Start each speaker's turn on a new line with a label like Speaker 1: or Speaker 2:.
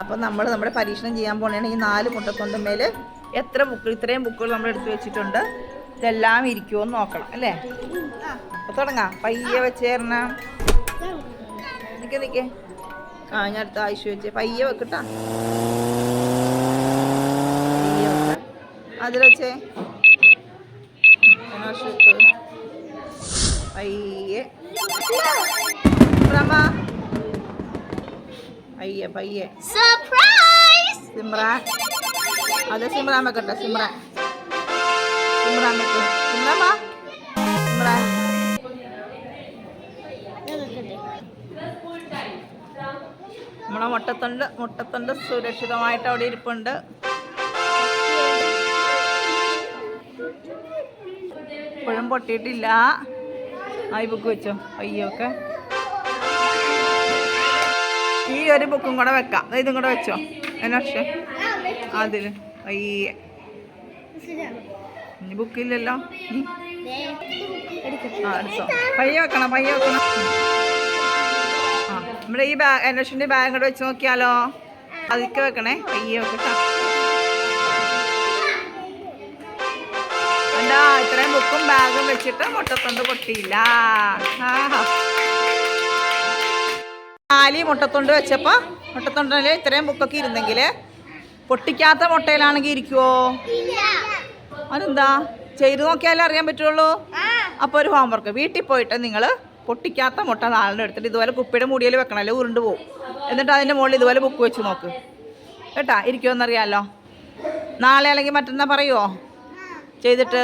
Speaker 1: അപ്പം നമ്മൾ നമ്മുടെ പരീക്ഷണം ചെയ്യാൻ പോകണേ ഈ 4 മുട്ടത്തൊണ്ടുമേൽ എത്ര ബുക്ക് ഇത്രയും ബുക്കുകൾ നമ്മൾ എടുത്തു വെച്ചിട്ടുണ്ട്, ഇതെല്ലാം ഇരിക്കുമോ എന്ന് നോക്കണം അല്ലേ? അപ്പോൾ തുടങ്ങാം. പയ്യെ വെച്ച് തരണം. നിൽക്കേ ഞാൻ അടുത്ത ആഴ്ച വെച്ച് പയ്യെ വെക്കട്ടാ. പയ്യെ വെക്ക. അതിൽ വെച്ചേ പയ്യെ പയ്യെ പയ്യെ. സിമ്രാൻ അത് സിമ്രാൻ വെക്കട്ടെ. സിമ്രാൻ വെക്കും. സിമ്രാൻ നമ്മളെ മുട്ടത്തൊണ്ട് സുരക്ഷിതമായിട്ട് അവിടെ ഇരിപ്പുണ്ട്. ഇപ്പോഴും പൊട്ടിയിട്ടില്ല. ഈ ബുക്ക് വെച്ചോ പയ്യൊക്കെ. ഈ ഒരു ബുക്കും കൂടെ വെക്കാം. ഇതും കൂടെ വെച്ചോ. എന്നാ അതിൽ പയ്യെ. ഇനി ബുക്കില്ലല്ലോ. എടുത്തോ. പയ്യെ വെക്കണം. നമ്മുടെ ഈ ബാഗ് അന്വേഷണൻ്റെ ബാഗ് കൂടെ വെച്ച് നോക്കിയാലോ. അതൊക്കെ വെക്കണേ. പയ്യെ വെക്കട്ടോ. എന്താ ഇത്രയും ബുക്കും ബാഗും വെച്ചിട്ട് മുട്ടത്തൊണ്ട് പൊട്ടിയില്ല. മുട്ടത്തൊണ്ട് വെച്ചപ്പോൾ മുട്ടത്തൊണ്ടിൽ ഇത്രയും ബുക്കൊക്കെ ഇരുന്നെങ്കിൽ പൊട്ടിക്കാത്ത മുട്ടയിലാണെങ്കിൽ ഇരിക്കുവോ? അതെന്താ? ചെയ്ത് നോക്കിയാലേ അറിയാൻ പറ്റുള്ളൂ. അപ്പോൾ ഒരു ഹോംവർക്ക്, വീട്ടിൽ പോയിട്ട് നിങ്ങൾ പൊട്ടിക്കാത്ത മുട്ട 4 എടുത്തിട്ട് ഇതുപോലെ കുപ്പിയുടെ മൂടിയിൽ വെക്കണമല്ലോ, ഉരുണ്ട് പോവും. എന്നിട്ട് അതിൻ്റെ മുകളിൽ ഇതുപോലെ ബുക്ക് വെച്ച് നോക്ക് കേട്ടാ, ഇരിക്കുമോയെന്നറിയാമല്ലോ. നാളെ അല്ലെങ്കിൽ മറ്റന്നാൾ പറയുമോ ചെയ്തിട്ട്?